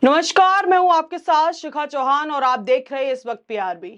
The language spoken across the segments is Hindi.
नमस्कार, मैं हूं आपके साथ शिखा चौहान और आप देख रहे हैं इस वक्त पीआरबी।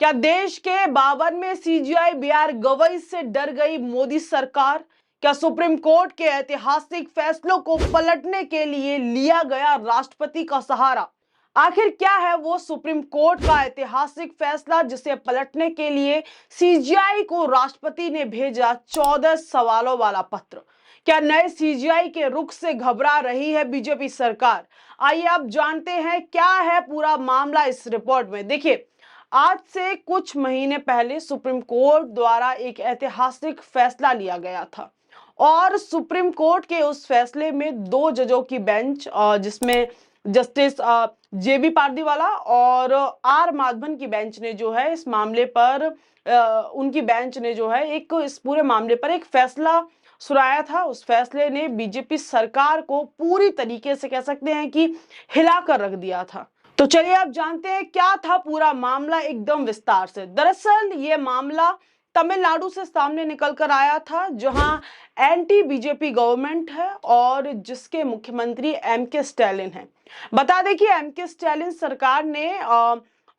क्या देश के 52वें सीजीआई बिहार गवई से डर गई मोदी सरकार? क्या सुप्रीम कोर्ट के ऐतिहासिक फैसलों को पलटने के लिए लिया गया राष्ट्रपति का सहारा? आखिर क्या है वो सुप्रीम कोर्ट का ऐतिहासिक फैसला जिसे पलटने के लिए सीजीआई को राष्ट्रपति ने भेजा 14 सवालों वाला पत्र? क्या नए सीजीआई के रुख से घबरा रही है बीजेपी सरकार? आइए आप जानते हैं क्या है पूरा मामला इस रिपोर्ट में। देखिए, आज से कुछ महीने पहले सुप्रीम कोर्ट द्वारा एक ऐतिहासिक फैसला लिया गया था और सुप्रीम कोर्ट के उस फैसले में दो जजों की बेंच, जिसमें जस्टिस जेबी पारदीवाला और आर माधवन की बेंच ने जो है इस मामले पर उनकी बेंच ने जो है एक इस पूरे मामले पर एक फैसला सुनाया था। उस फैसले ने बीजेपी सरकार को पूरी तरीके से कह सकते हैं कि हिलाकर रख दिया था। तो चलिए आप जानते हैं क्या था पूरा मामला एकदम विस्तार से। दरअसल ये मामला तमिलनाडु से सामने निकल कर आया था, जहां एंटी बीजेपी गवर्नमेंट है और जिसके मुख्यमंत्री एमके स्टैलिन है। बता दें कि एमके स्टैलिन सरकार ने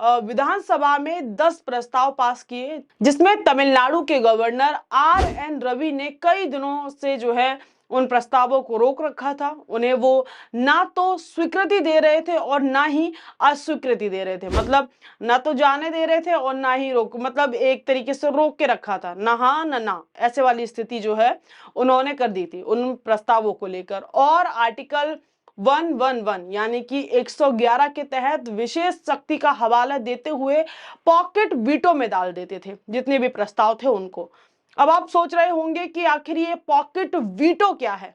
विधानसभा में 10 प्रस्ताव पास किए, जिसमें तमिलनाडु के गवर्नर आर.एन. रवि ने कई दिनों से जो है उन प्रस्तावों को रोक रखा था। उन्हें वो ना तो स्वीकृति दे रहे थे और ना ही अस्वीकृति दे रहे थे। मतलब ना तो जाने दे रहे थे और ना ही मतलब एक तरीके से रोक के रखा था, ना हाँ ना, ऐसे वाली स्थिति जो है उन्होंने कर दी थी उन प्रस्तावों को लेकर। और आर्टिकल 111 यानी कि 111 के तहत विशेष शक्ति का हवाला देते हुए पॉकेट वीटो में डाल देते थे जितने भी प्रस्ताव थे उनको। अब आप सोच रहे होंगे कि आखिर ये पॉकेट वीटो क्या है।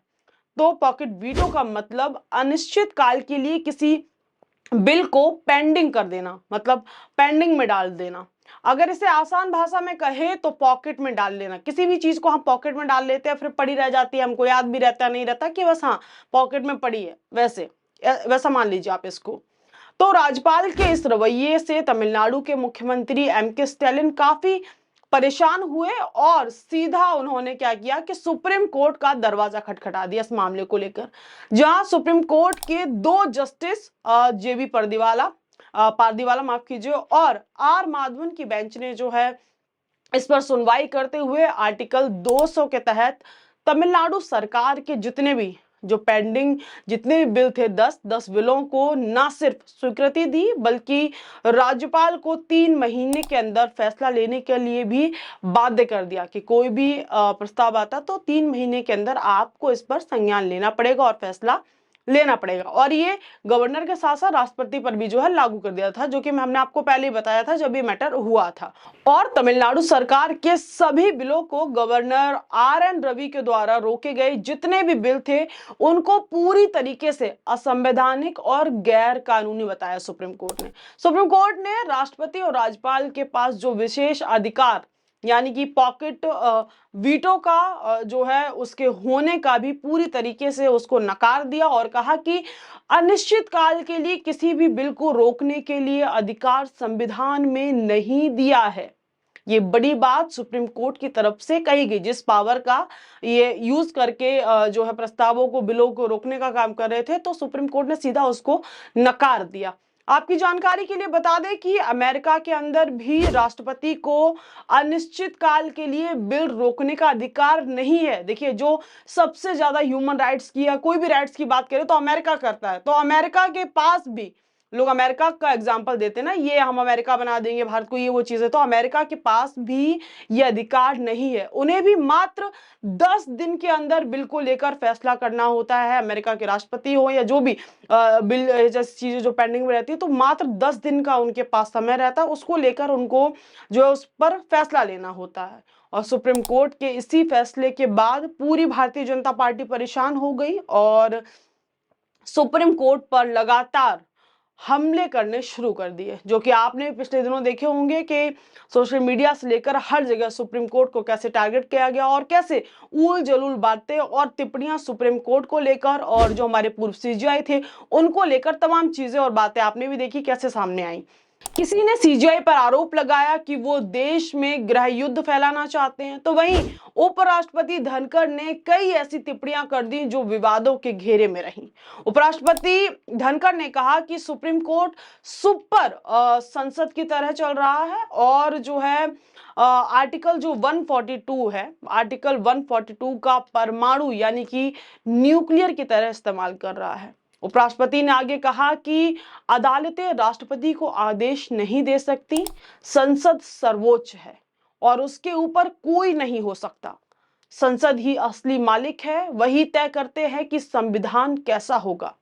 तो पॉकेट वीटो का मतलब अनिश्चित काल के लिए किसी बिल को पेंडिंग कर देना, मतलब पेंडिंग में डाल देना। अगर इसे आसान भाषा में कहे तो पॉकेट में डाल लेना। किसी भी चीज को हम पॉकेट में डाल लेते हैं, फिर पड़ी रह जाती है, हमको याद भी रहता नहीं रहता कि बस हाँ पॉकेट में पड़ी है, वैसा मान लीजिए आप इसको। तो राज्यपाल के इस रवैये से तमिलनाडु के मुख्यमंत्री एमके स्टैलिन काफी परेशान हुए और सीधा उन्होंने क्या किया कि सुप्रीम कोर्ट का दरवाजा खटखटा दिया इस मामले को लेकर, जहां सुप्रीम कोर्ट के दो जस्टिस जेबी पारदीवाला माफ कीजिए और आर माधवन की बेंच ने जो है इस पर सुनवाई करते हुए आर्टिकल 200 के तहत तमिलनाडु सरकार के जितने भी बिल थे 10 बिलों को ना सिर्फ स्वीकृति दी बल्कि राज्यपाल को 3 महीने के अंदर फैसला लेने के लिए भी बाध्य कर दिया कि कोई भी प्रस्ताव आता तो 3 महीने के अंदर आपको इस पर संज्ञान लेना पड़ेगा और फैसला लेना पड़ेगा। और ये गवर्नर के साथ साथ राष्ट्रपति पर भी जो है लागू कर दिया था, जो कि हमने आपको पहले ही बताया था जब ये मैटर हुआ था। और तमिलनाडु सरकार के सभी बिलों को गवर्नर आर.एन. रवि के द्वारा रोके गए जितने भी बिल थे उनको पूरी तरीके से असंवैधानिक और गैर कानूनी बताया सुप्रीम कोर्ट ने राष्ट्रपति और राज्यपाल के पास जो विशेष अधिकार यानी कि पॉकेट वीटो का जो है उसके होने का भी पूरी तरीके से उसको नकार दिया और कहा कि अनिश्चित काल के लिए किसी भी बिल को रोकने के लिए अधिकार संविधान में नहीं दिया है। ये बड़ी बात सुप्रीम कोर्ट की तरफ से कही गई, जिस पावर का ये यूज करके जो है प्रस्तावों को बिलों को रोकने का काम कर रहे थे, तो सुप्रीम कोर्ट ने सीधा उसको नकार दिया। आपकी जानकारी के लिए बता दें कि अमेरिका के अंदर भी राष्ट्रपति को अनिश्चित काल के लिए बिल रोकने का अधिकार नहीं है। देखिए, जो सबसे ज्यादा ह्यूमन राइट्स की या कोई भी राइट्स की बात करें तो अमेरिका करता है। तो अमेरिका के पास भी लोग अमेरिका का एग्जांपल देते हैं ना, ये हम अमेरिका बना देंगे भारत को, ये वो चीज है। तो अमेरिका के पास भी ये अधिकार नहीं है। उन्हें भी मात्र 10 दिन के अंदर बिल को लेकर फैसला करना होता है। अमेरिका के राष्ट्रपति हो या जो भी बिल जैसी चीजें जो पेंडिंग में रहती है, तो मात्र 10 दिन का उनके पास समय रहता है, उसको लेकर उनको जो है उस पर फैसला लेना होता है। और सुप्रीम कोर्ट के इसी फैसले के बाद पूरी भारतीय जनता पार्टी परेशान हो गई और सुप्रीम कोर्ट पर लगातार हमले करने शुरू कर दिए, जो कि आपने पिछले दिनों देखे होंगे कि सोशल मीडिया से लेकर हर जगह सुप्रीम कोर्ट को कैसे टारगेट किया गया और कैसे उल जलूल बातें और टिप्पणियां सुप्रीम कोर्ट को लेकर और जो हमारे पूर्व सीजीआई थे उनको लेकर तमाम चीजें और बातें आपने भी देखी कैसे सामने आई। किसी ने सीजीआई पर आरोप लगाया कि वो देश में गृह युद्ध फैलाना चाहते हैं, तो वहीं उपराष्ट्रपति धनखड़ ने कई ऐसी टिप्पणियां कर दी जो विवादों के घेरे में रहीं। उपराष्ट्रपति धनखड़ ने कहा कि सुप्रीम कोर्ट सुपर संसद की तरह चल रहा है और जो है आर्टिकल जो 142 है, आर्टिकल 142 का परमाणु यानी कि न्यूक्लियर की तरह इस्तेमाल कर रहा है। उपराष्ट्रपति ने आगे कहा कि अदालतें राष्ट्रपति को आदेश नहीं दे सकती, संसद सर्वोच्च है और उसके ऊपर कोई नहीं हो सकता। संसद ही असली मालिक है, वही तय करते हैं कि संविधान कैसा होगा,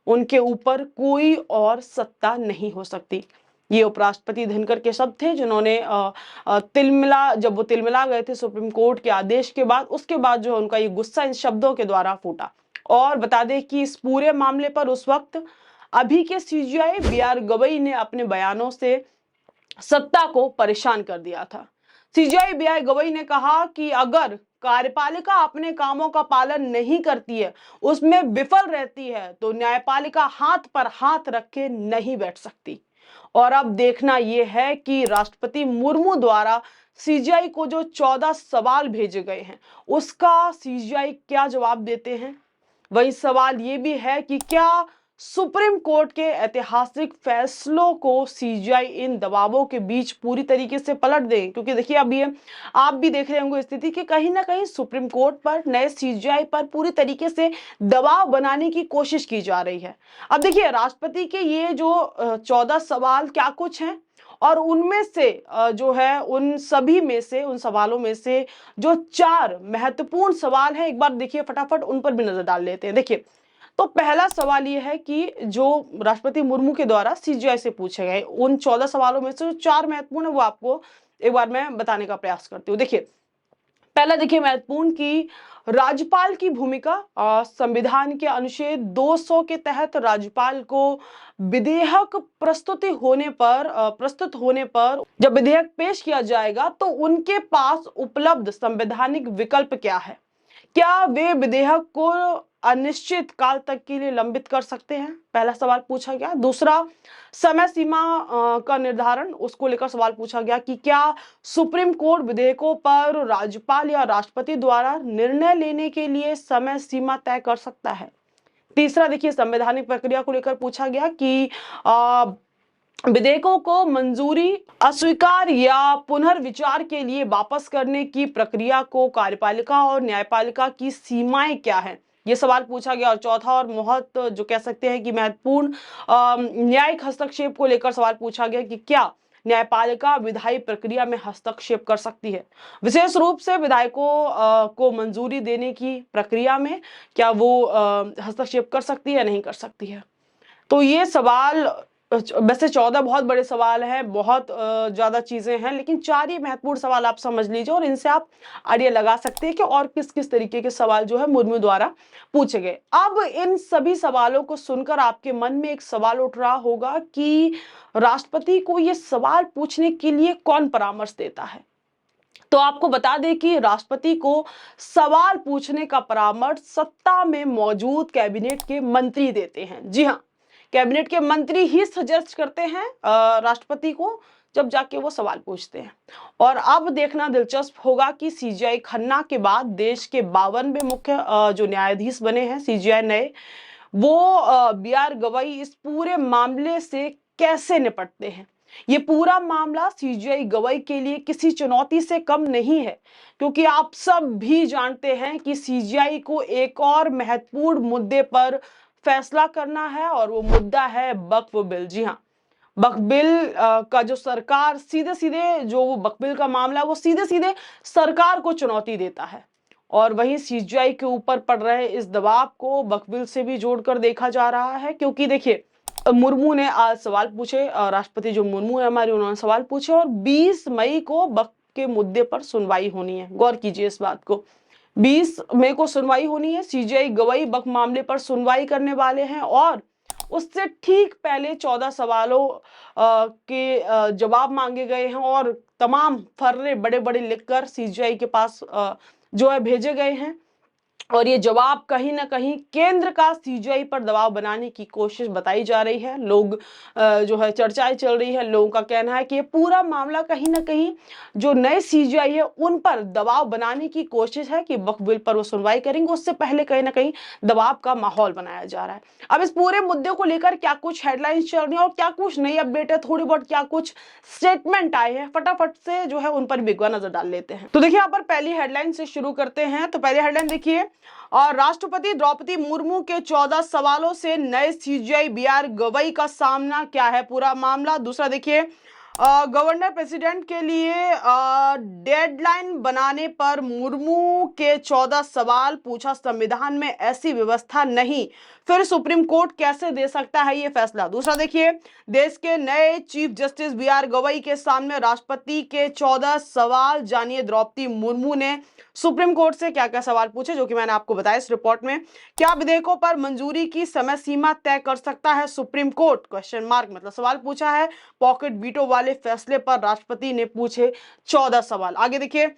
उनके ऊपर कोई और सत्ता नहीं हो सकती। ये उपराष्ट्रपति धनखड़ के शब्द थे, जिन्होंने जब वो तिलमिला गए थे सुप्रीम कोर्ट के आदेश के बाद, उसके बाद जो उनका ये गुस्सा इन शब्दों के द्वारा फूटा। और बता दें कि इस पूरे मामले पर उस वक्त अभी के सीजीआई बीआर गवई ने अपने बयानों से सत्ता को परेशान कर दिया था। सीजीआई बीआर गवई ने कहा कि अगर कार्यपालिका अपने कामों का पालन नहीं करती है, उसमें विफल रहती है, तो न्यायपालिका हाथ पर हाथ रख के नहीं बैठ सकती। और अब देखना यह है कि राष्ट्रपति मुर्मू द्वारा सीजीआई को जो 14 सवाल भेजे गए हैं, उसका सीजीआई क्या जवाब देते हैं। वही सवाल ये भी है कि क्या सुप्रीम कोर्ट के ऐतिहासिक फैसलों को सीजीआई इन दबावों के बीच पूरी तरीके से पलट दें, क्योंकि देखिए अब ये आप भी देख रहे होंगे स्थिति कि कहीं ना कहीं सुप्रीम कोर्ट पर, नए सीजीआई पर पूरी तरीके से दबाव बनाने की कोशिश की जा रही है। अब देखिए राष्ट्रपति के ये जो 14 सवाल क्या कुछ हैं, और उनमें से जो है उन सभी में से, उन सवालों में से जो 4 महत्वपूर्ण सवाल हैं, एक बार देखिए फटाफट उन पर भी नजर डाल लेते हैं। देखिए, तो पहला सवाल ये है कि जो राष्ट्रपति मुर्मू के द्वारा सीजीआई से पूछे गए उन 14 सवालों में से जो 4 महत्वपूर्ण है, वो आपको एक बार मैं बताने का प्रयास करती हूँ। देखिए, पहला देखिए महत्वपूर्ण कि राज्यपाल की भूमिका। संविधान के अनुच्छेद 200 के तहत राज्यपाल को विधेयक प्रस्तुत होने पर जब विधेयक पेश किया जाएगा, तो उनके पास उपलब्ध संवैधानिक विकल्प क्या है। क्या वे विधेयक को अनिश्चित काल तक के लिए लंबित कर सकते हैं, पहला सवाल पूछा गया। दूसरा, समय सीमा का निर्धारण, उसको लेकर सवाल पूछा गया कि क्या सुप्रीम कोर्ट विधेयकों पर राज्यपाल या राष्ट्रपति द्वारा निर्णय लेने के लिए समय सीमा तय कर सकता है। तीसरा, देखिए संवैधानिक प्रक्रिया को लेकर पूछा गया कि विधेयकों को मंजूरी, अस्वीकार या पुनर्विचार के लिए वापस करने की प्रक्रिया को कार्यपालिका और न्यायपालिका की सीमाएं क्या हैं, ये सवाल पूछा गया। और चौथा और बहुत जो कह सकते हैं कि महत्वपूर्ण न्यायिक हस्तक्षेप को लेकर सवाल पूछा गया कि क्या न्यायपालिका विधायी प्रक्रिया में हस्तक्षेप कर सकती है, विशेष रूप से विधायकों को मंजूरी देने की प्रक्रिया में क्या वो हस्तक्षेप कर सकती है या नहीं कर सकती है। तो ये सवाल वैसे 14 बहुत बड़े सवाल हैं, बहुत ज्यादा चीजें हैं, लेकिन 4 ही महत्वपूर्ण सवाल आप समझ लीजिए और इनसे आप आइडिया लगा सकते हैं कि और किस किस तरीके के सवाल जो है मुर्मू द्वारा पूछे गए। अब इन सभी सवालों को सुनकर आपके मन में एक सवाल उठ रहा होगा कि राष्ट्रपति को ये सवाल पूछने के लिए कौन परामर्श देता है। तो आपको बता दें कि राष्ट्रपति को सवाल पूछने का परामर्श सत्ता में मौजूद कैबिनेट के मंत्री देते हैं। जी हाँ, कैबिनेट के मंत्री ही सजेस्ट करते हैं राष्ट्रपति को, जब जाके वो सवाल पूछते हैं। और अब देखना दिलचस्प होगा कि सीजीआई खन्ना के बाद देश के 52वें मुख्य जो न्यायाधीश बने हैं सीजीआई नए, वो बीआर गवई इस पूरे मामले से कैसे निपटते हैं। ये पूरा मामला सीजीआई गवई के लिए किसी चुनौती से कम नहीं है, क्योंकि आप सब भी जानते हैं कि सीजीआई को एक और महत्वपूर्ण मुद्दे पर फैसला करना है और वो मुद्दा है वक्फ बिल। जी हाँ, वक्फ बिल का जो सरकार सीधे सीधे जो वो वक्फ बिल का मामला है वो सीधे सीधे सरकार को चुनौती देता है, और वहीं सीजीआई के ऊपर पड़ रहे इस दबाव को वक्फ बिल से भी जोड़कर देखा जा रहा है। क्योंकि देखिए मुर्मू ने आज सवाल पूछे, राष्ट्रपति जो मुर्मू है हमारी, उन्होंने सवाल पूछे और 20 मई को वक्फ के मुद्दे पर सुनवाई होनी है। गौर कीजिए इस बात को, 20 मई को सुनवाई होनी है। सीजीआई गवई वक्फ मामले पर सुनवाई करने वाले हैं और उससे ठीक पहले 14 सवालों के जवाब मांगे गए हैं और तमाम फर्रे बड़े बड़े लिखकर सीजीआई के पास जो है भेजे गए हैं। और ये जवाब कहीं ना कहीं केंद्र का सीजीआई पर दबाव बनाने की कोशिश बताई जा रही है। लोग जो है चर्चाएं चल रही है, लोगों का कहना है कि ये पूरा मामला कहीं ना कहीं जो नए सीजीआई है उन पर दबाव बनाने की कोशिश है कि वक्फ बिल पर वो सुनवाई करेंगे, उससे पहले कहीं ना कहीं दबाव का माहौल बनाया जा रहा है। अब इस पूरे मुद्दे को लेकर क्या कुछ हेडलाइंस चल रही है और क्या कुछ नई अपडेट है, थोड़ी बहुत क्या कुछ स्टेटमेंट आए हैं, फटाफट से जो है उन पर भी एक बार नजर डाल लेते हैं। तो देखिए यहाँ पर पहली हेडलाइन से शुरू करते हैं। तो पहली हेडलाइन देखिए, और राष्ट्रपति द्रौपदी मुर्मू के 14 सवालों से नए सीजीआई बीआर गवई का सामना, क्या है पूरा मामला। दूसरा देखिए, गवर्नर प्रेसिडेंट के लिए डेडलाइन बनाने पर मुर्मू के 14 सवाल, पूछा संविधान में ऐसी व्यवस्था नहीं, फिर सुप्रीम कोर्ट कैसे दे सकता है ये फैसला। दूसरा देखिए, देश के नए चीफ जस्टिस बीआर गवई के सामने राष्ट्रपति के 14 सवाल, जानिए द्रौपदी मुर्मू ने सुप्रीम कोर्ट से क्या क्या सवाल पूछे, जो कि मैंने आपको बताया इस रिपोर्ट में। क्या विधेयकों पर मंजूरी की समय सीमा तय कर सकता है सुप्रीम कोर्ट, क्वेश्चन मार्क, मतलब सवाल पूछा है। पॉकेट वीटो वाले फैसले पर राष्ट्रपति ने पूछे 14 सवाल। आगे देखिए,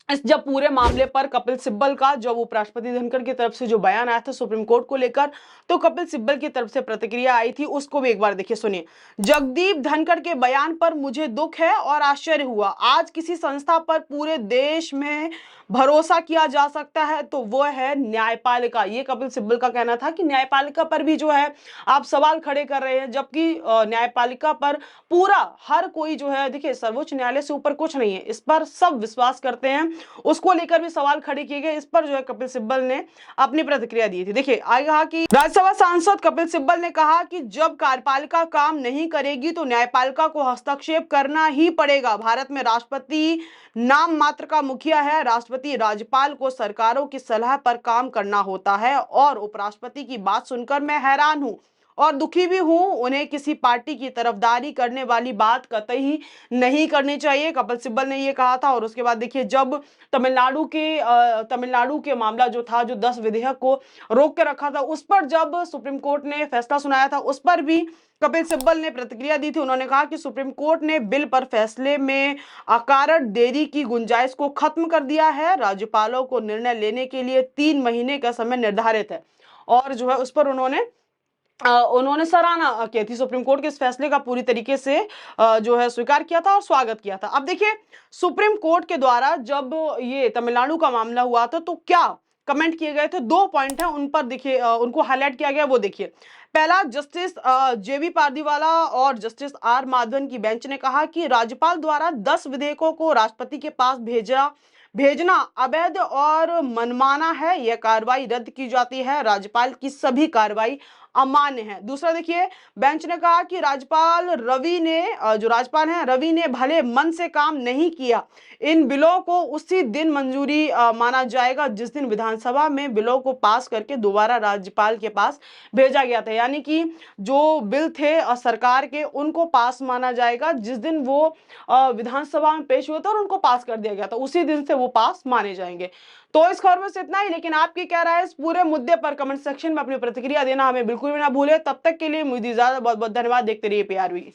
इस जब पूरे मामले पर कपिल सिब्बल का जब उपराष्ट्रपति धनखड़ की तरफ से जो बयान आया था सुप्रीम कोर्ट को लेकर, तो कपिल सिब्बल की तरफ से प्रतिक्रिया आई थी, उसको भी एक बार देखिए, सुनिए। जगदीप धनखड़ के बयान पर मुझे दुख है और आश्चर्य हुआ। आज किसी संस्था पर पूरे देश में भरोसा किया जा सकता है तो वो है न्यायपालिका। ये कपिल सिब्बल का कहना था कि न्यायपालिका पर भी जो है आप सवाल खड़े कर रहे हैं, जबकि न्यायपालिका पर पूरा हर कोई जो है, देखिए सर्वोच्च न्यायालय से ऊपर कुछ नहीं है, इस पर सब विश्वास करते हैं, उसको लेकर भी सवाल खड़े किए गए। इस पर जो है कपिल सिब्बल ने अपनी प्रतिक्रिया दी थी। देखिए आगे कहा कि राज्यसभा सांसद कपिल सिब्बल ने कहा कि जब कार्यपालिका काम नहीं करेगी तो न्यायपालिका को हस्तक्षेप करना ही पड़ेगा। भारत में राष्ट्रपति नाम मात्र का मुखिया है, राष्ट्रपति राज्यपाल को सरकारों की सलाह पर काम करना होता है। और उपराष्ट्रपति की बात सुनकर मैं हैरान हूं और दुखी भी हूं, उन्हें किसी पार्टी की तरफदारी करने वाली बात कतई नहीं करनी चाहिए, कपिल सिब्बल ने ये कहा था। और उसके बाद देखिए, जब तमिलनाडु के मामला जो था, जो 10 विधेयक को रोक के रखा था, उस पर जब सुप्रीम कोर्ट ने फैसला सुनाया था, उस पर भी कपिल सिब्बल ने प्रतिक्रिया दी थी। उन्होंने कहा कि सुप्रीम कोर्ट ने बिल पर फैसले में अकारण देरी की गुंजाइश को खत्म कर दिया है, राज्यपालों को निर्णय लेने के लिए 3 महीने का समय निर्धारित है। और जो है उस पर उन्होंने सराहना की थी, सुप्रीम कोर्ट के इस फैसले का पूरी तरीके से जो है स्वीकार किया था और स्वागत किया था। अब देखिए, सुप्रीम कोर्ट के द्वारा जब ये तमिलनाडु का मामला हुआ था तो क्या कमेंट किए गए थे, 2 पॉइंट है उन पर देखिए, उनको हाईलाइट किया गया, वो देखिए। पहला, जस्टिस जेबी पारदीवाला और जस्टिस आर माधवन की बेंच ने कहा कि राज्यपाल द्वारा 10 विधेयकों को राष्ट्रपति के पास भेजना अवैध और मनमाना है, यह कार्रवाई रद्द की जाती है, राज्यपाल की सभी कार्रवाई अमान्य है। दूसरा देखिए, बेंच ने कहा कि जो राज्यपाल हैं रवि ने भले मन से काम नहीं किया, इन बिलों को उसी दिन मंजूरी माना जाएगा जिस दिन विधानसभा में बिलों को पास करके दोबारा राज्यपाल के पास भेजा गया था। यानी कि जो बिल थे सरकार के, उनको पास माना जाएगा जिस दिन वो विधानसभा में पेश हुए थे और उनको पास कर दिया गया था, उसी दिन से वो पास माने जाएंगे। तो इस खबर में से इतना ही, लेकिन आपकी क्या राय है इस पूरे मुद्दे पर, कमेंट सेक्शन में अपनी प्रतिक्रिया देना हमें बिल्कुल भी ना भूले। तब तक के लिए मुझे इजाजत, बहुत बहुत धन्यवाद। देखते रहिए PRV।